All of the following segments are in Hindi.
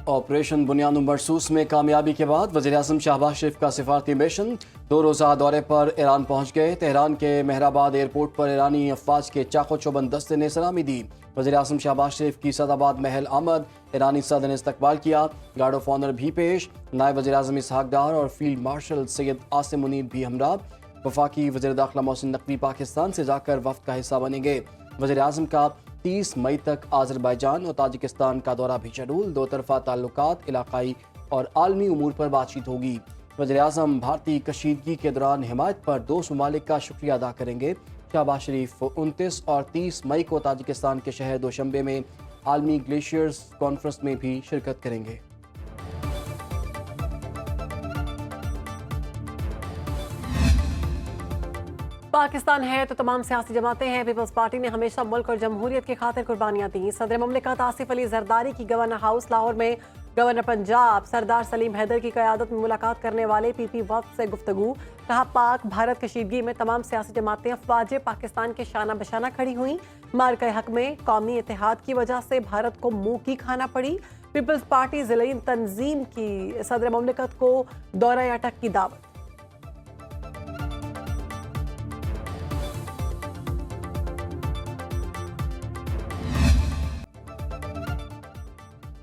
ऑपरेशन बुनियाद मरसूस में कामयाबी के बाद वज़ीर-ए-आज़म शहबाज शरीफ का सिफारती मिशन 2 रोज़ा दौरे पर ईरान पहुँच गए। तेहरान के मेहराबाद एयरपोर्ट पर ईरानी अफवाज के चाको चौबंद दस्ते ने सलामी दी। वज़ीर-ए-आज़म शहबाज शरीफ की सदाबाद महल आमद, ईरानी सदर ने इस्तकबाल किया। गार्ड ऑफ ऑनर भी पेश, नायब वज़ीर-ए-आज़म इसहाक डार और फील्ड मार्शल सैयद आसिम मुनीर भी हमरा। वफाकी वज़ीर दाखिला मोहसिन नकवी पाकिस्तान से जाकर वफ्द का हिस्सा बनेंगे। वज़ीर-ए-आज़म का 30 मई तक आज़रबाईजान और ताजिकिस्तान का दौरा भी शेड्यूल। दो तरफा ताल्लुकात, इलाकाई और आलमी उमूर पर बातचीत होगी। वज़ीर-ए-आज़म भारतीय कशीदगी के दौरान हिमायत पर 2 ममालिक का शुक्रिया अदा करेंगे। शहबाज शरीफ 29 और 30 मई को ताजिकिस्तान के शहर दोशंबे में आलमी ग्लेशियर्स कॉन्फ्रेंस में भी शिरकत करेंगे। पाकिस्तान है तो तमाम सियासी जमातें हैं। पीपल्स पार्टी ने हमेशा मुल्क और जमहूरियत की खातिर कुर्बानियां दी। सदर ममलिकत आसिफ अली जरदारी की गवर्नर हाउस लाहौर में गवर्नर पंजाब सरदार सलीम हैदर की क़यादत में मुलाकात करने वाले पीपी वफ्द से गुफ्तगू। कहा पाक भारत कशीदगी में तमाम सियासी जमातें अफवाज पाकिस्तान के शाना बशाना खड़ी हुई। मार्के हक में कौमी इत्तेहाद की वजह से भारत को मुंह की खाना पड़ी। पीपल्स पार्टी ज़िले तंजीम की सदर ममलिकत को दौरा अटक की दावत।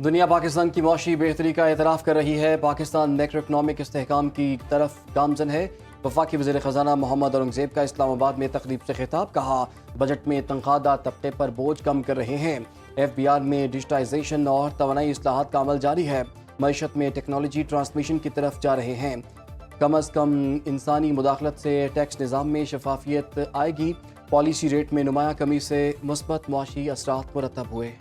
दुनिया पाकिस्तान की मौशी बेहतरी का एतराफ़ कर रही है। पाकिस्तान मैक्रो इकनॉमिक इस्तेहकाम की तरफ गामजन है। वफाकी वज़ीर ख़जाना मोहम्मद औरंगज़ेब का इस्लामाबाद में तकरीब से खिताब। कहा बजट में तनख्वाहदार तबके पर बोझ कम कर रहे हैं। FBR में डिजिटाइजेशन और तवानाई इस्लाहात का अमल जारी है। मईशत में टेक्नोलॉजी ट्रांसमिशन की तरफ जा रहे हैं। कम अज़ कम इंसानी मुदाखलत से टैक्स निज़ाम में शफाफियत आएगी। पॉलिसी रेट में नुमाया कमी से मुस्बत मुआशी असरात मुरतब हुए।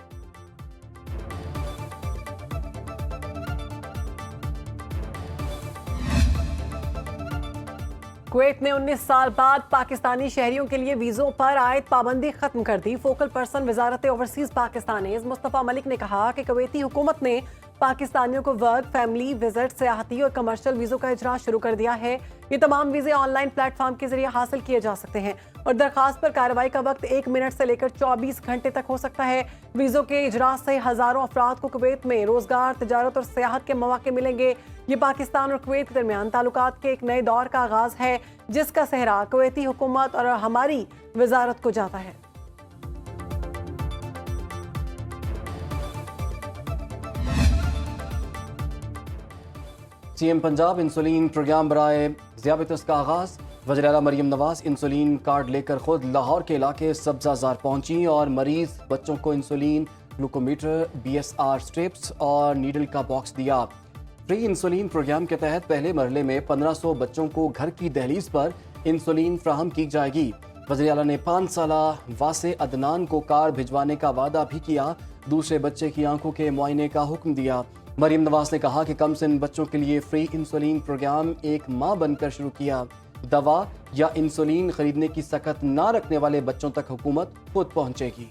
कुवैत ने 19 साल बाद पाकिस्तानी शहरियों के लिए वीज़ों पर आयद पाबंदी खत्म कर दी। फोकल पर्सन वजारत ओवरसीज पाकिस्तानीज़ मुस्तफ़ा मलिक ने कहा कि कुवैती हुकूमत ने पाकिस्तानियों को वर्क, फैमिली, विजिट, सियाहती और कमर्शियल वीज़ों का इजरा शुरू कर दिया है। ये तमाम वीज़े ऑनलाइन प्लेटफॉर्म के जरिए हासिल किए जा सकते हैं और दरखास्त पर कार्रवाई का वक्त 1 मिनट से लेकर 24 घंटे तक हो सकता है। वीज़ों के इजरा से हज़ारों अफराद को कुवैत में रोजगार, तिजारत और सियाहत के मौके मिलेंगे। ये पाकिस्तान और कुवैत के दरमियान ताल्लुकात के एक नए दौर का आगाज है, जिसका सेहरा कुवैती हुकूमत और हमारी वजारत को जाता है। CM पंजाब इंसुलिन प्रोग्राम बराए ज़ियाबतस का आगाज़। वज़ीर आला मरीम नवाज इंसुलिन कार्ड लेकर खुद लाहौर के इलाके सब्ज़ाज़ार पहुंची और मरीज बच्चों को इंसुलिन, ग्लूकोमीटर, BSR स्ट्रिप्स और नीडल का बॉक्स दिया। फ्री इंसुलिन प्रोग्राम के तहत पहले मरहले में 1500 बच्चों को घर की दहलीज पर इंसुलिन फ्राहम की जाएगी। वज़ीर आला ने 5 साला वासे अदनान को कार भिजवाने का वादा भी किया। दूसरे बच्चे की आंखों के मुआयने का हुक्म दिया। मरीम नवाज ने कहा कि कम सिन बच्चों के लिए फ्री इंसुलिन प्रोग्राम एक माँ बनकर शुरू किया। दवा या इंसुलिन खरीदने की सकत ना रखने वाले बच्चों तक हुकूमत खुद पहुंचेगी।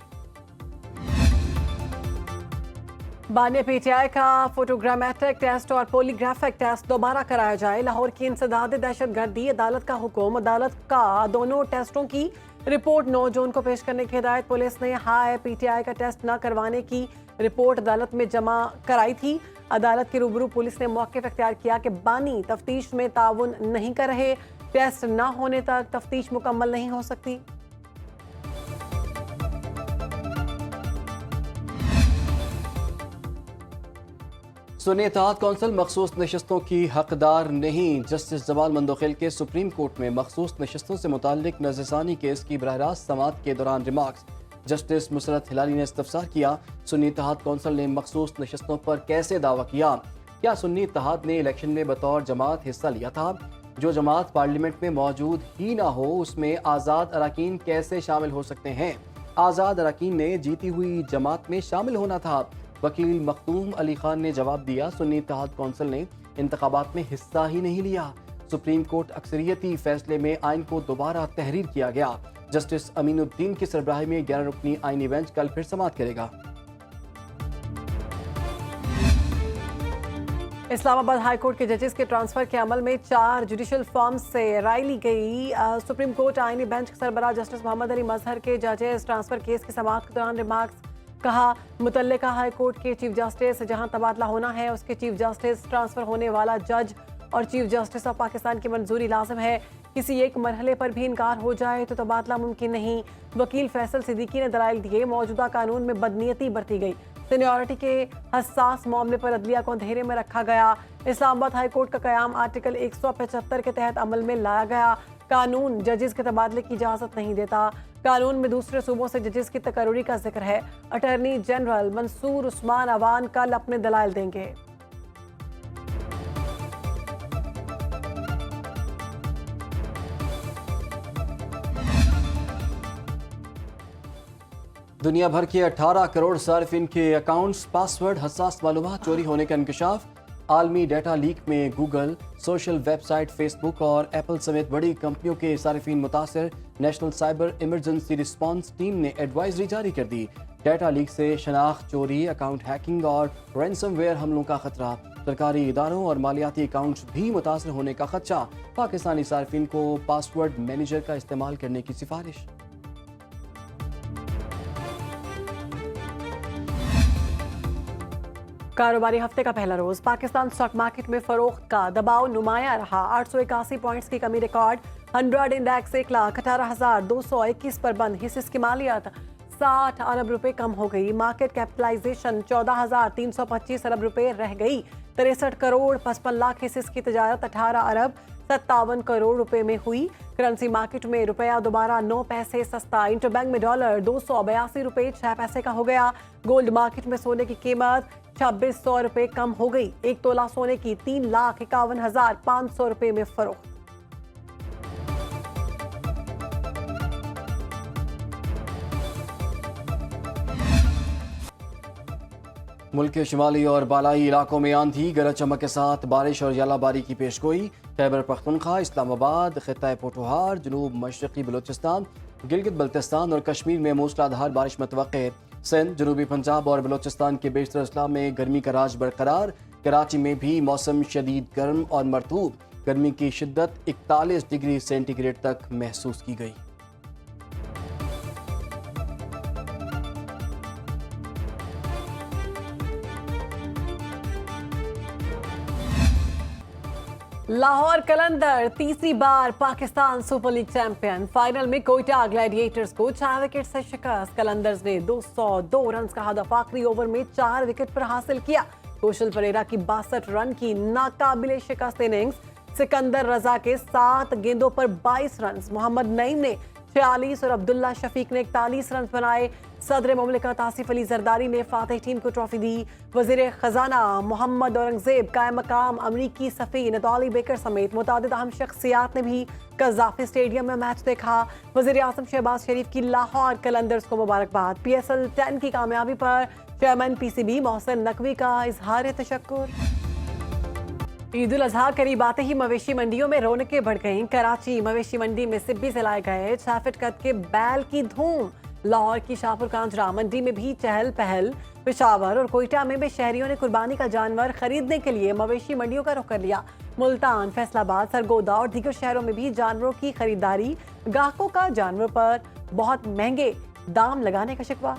बाने PTI का फोटोग्रामेट्रिक टेस्ट और पॉलीग्राफिक टेस्ट दोबारा कराया जाए। लाहौर की इंसदाद दहशतगर्दी अदालत का हुक्म। अदालत का दोनों टेस्टों की रिपोर्ट 9 जून को पेश करने की हिदायत। पुलिस ने हाई PTI का टेस्ट न करवाने की रिपोर्ट अदालत में जमा कराई थी। अदालत के रूबरू पुलिस ने मौक़िफ़ इख्तियार किया कि बानी तफ्तीश में ताउन नहीं कर रहे। टेस्ट न होने तक तफ्तीश मुकम्मल नहीं हो सकती। सुन्नी इत्तेहाद कौंसिल मखसूस नशस्तों की हकदार नहीं। जस्टिस जमाल मंदोखिल के सुप्रीम कोर्ट में मखसूस नशस्तों से मुताल्लिक नज़रसानी केस की बराह-रास्त समाअत के दौरान रिमार्क्स। जस्टिस मुसरत हिलाली ने इस्तफसार किया, सुन्नी इत्तेहाद कौंसिल ने मखसूस नशस्तों पर कैसे दावा किया? क्या सुन्नी इत्तेहाद ने इलेक्शन में बतौर जमात हिस्सा लिया था? जो जमात पार्लियामेंट में मौजूद ही ना हो उसमें आज़ाद अरकान कैसे शामिल हो सकते हैं? आज़ाद अरकान ने जीती हुई जमात में शामिल होना था। वकील मखदूम अली खान ने जवाब दिया, सुन्नी इत्तेहाद कौंसिल ने इंतखाबात में हिस्सा ही नहीं लिया। सुप्रीम कोर्ट अक्सरियती फैसले में आइन को दोबारा तहरीर किया गया। जस्टिस अमीनुद्दीन की सरबराही में 11 रुकनी आइनी बेंच कल फिर समाअत करेगा। इस्लामाबाद हाई कोर्ट के जजेस के ट्रांसफर के अमल में 4 जुडिशल फॉर्म्स से राय ली गई। सुप्रीम कोर्ट आईनी बेंच के सरबराह जस्टिस मोहम्मद अली मजहर के जजेस ट्रांसफर केस की समाअत के दौरान रिमार्क्स कहा मुतल्लिका हाई कोर्ट के चीफ जस्टिस जहां तबादला होना है उसके चीफ जस्टिस ट्रांसफर होने वाला जज और चीफ जस्टिस ऑफ पाकिस्तान की मंजूरी लाजिम है। किसी एक मरहले पर भी इनकार हो जाए तो तबादला मुमकिन नहीं। वकील फैसल सिद्दीकी ने दलाइल दिए, मौजूदा कानून में बदनीयती बरती गई। सीनियरिटी के हसास मामले पर अदलिया को अंधेरे में रखा गया। इस्लामाबाद हाई कोर्ट का कयाम आर्टिकल 175 के तहत अमल में लाया गया। कानून जजेस के तबादले की इजाजत नहीं देता। कानून में दूसरे सूबों से जजेस की तकर्री का जिक्र है। अटॉर्नी जनरल मंसूर उस्मान अवान कल अपने दलाइल देंगे। दुनिया भर के 18 करोड़ सार्फिन के अकाउंट्स, पासवर्ड, हसास मालूमात चोरी होने का इंकशाफ। आलमी डाटा लीक में गूगल, सोशल वेबसाइट फेसबुक और एप्पल समेत बड़ी कंपनियों के सार्फिन मुतासर। National cyber emergency response team ने एडवाइजरी जारी कर दी। डाटा लीक से शनाख्त चोरी, अकाउंट हैकिंग और रैंसमवेयर हमलों का खतरा। सरकारी इदारों और मालियाती अकाउंट्स भी मुतासर होने का खदशा। पाकिस्तानी सार्फिन को पासवर्ड मैनेजर का इस्तेमाल करने की सिफारिश। कारोबारी हफ्ते का पहला रोज पाकिस्तान स्टॉक मार्केट में फरोख्त का दबाव नुमाया रहा। 881 पॉइंट्स की कमी रिकॉर्ड। 100 इंडेक्स 1,18,221 पर बंद। हिस्सेस की मालियत 60 अरब रुपए कम हो गई। मार्केट कैपिटलाइजेशन 14,325 अरब रुपए रह गई। 63 करोड़ 55 लाख हिस्सेस की तजारत 18 अरब 57 करोड़ रुपए में हुई। करेंसी मार्केट में रुपया दोबारा 9 पैसे सस्ता। इंटरबैंक में डॉलर 282 रुपए 6 पैसे का हो गया। गोल्ड मार्केट में सोने की कीमत 2600 रुपए कम हो गई। 1 तोला सोने की 3,51,500 रुपए में फरोख्त। मुल्क के शिमाली और बालाई इलाकों में आंधी, गरज चमक के साथ बारिश और यालाबारी की पेशगोई। खैबर पख्तूनख्वा, इस्लामाबाद, खित्ता पोठोहार, जनूब मशरकी बलूचिस्तान, गिलगित बल्तिस्तान और कश्मीर में मूसलाधार बारिश मतवक्के। सिंध, जनूबी पंजाब और बलूचिस्तान के बेशतर अजला में गर्मी का राज बरकरार। कराची में भी मौसम शदीद गर्म और मरतूब। गर्मी की शिद्दत 41 डिग्री सेंटीग्रेड तक महसूस की गई। लाहौर कलंदर तीसरी बार Pakistan super league champion. Final में कोयटा ग्लैडिएटर्स को 4 विकेट से शिकस्त। कलंदर्स ने 202 रन का हदफ आखिरी ओवर में 4 विकेट पर हासिल किया। कौशल परेरा की 62 रन की नाकाबिले शिकस्त इनिंग्स। सिकंदर रजा के 7 गेंदों पर 22 रन। मोहम्मद नईम ने 46 और अब्दुल्ला शफीक ने 41 रन बनाए। सदर मुमलिकत आसिफ अली जरदारी ने फातिह टीम को ट्रॉफी दी। वजीर खजाना मोहम्मद औरंगजेब, कायम मकाम अमरीकी सफ़ी नताली बेकर समेत मुतादिद अहम शख्सियात ने भी कज़ाफ़ी स्टेडियम में मैच देखा। वजीर आज़म शहबाज शरीफ की लाहौर कलंदर्स को मुबारकबाद। PSL 10 की कामयाबी पर चेयरमैन PCB मोहसिन नकवी का इजहार तशक्कुर। ईद उल अजहा करीब आते ही मवेशी मंडियों में रौनकें बढ़ गईं। कराची मवेशी मंडी में सिब्बी से लाए गए 6 फीट कद के बैल की धूम। लाहौर की शाहपुर कांजरा मंडी में भी चहल पहल। पेशावर और कोयटा में भी शहरियों ने कुर्बानी का जानवर खरीदने के लिए मवेशी मंडियों का रुख कर लिया। मुल्तान, फैसलाबाद, सरगोदा और दीगर शहरों में भी जानवरों की खरीदारी। ग्राहकों का जानवरों पर बहुत महंगे दाम लगाने का शिकवा।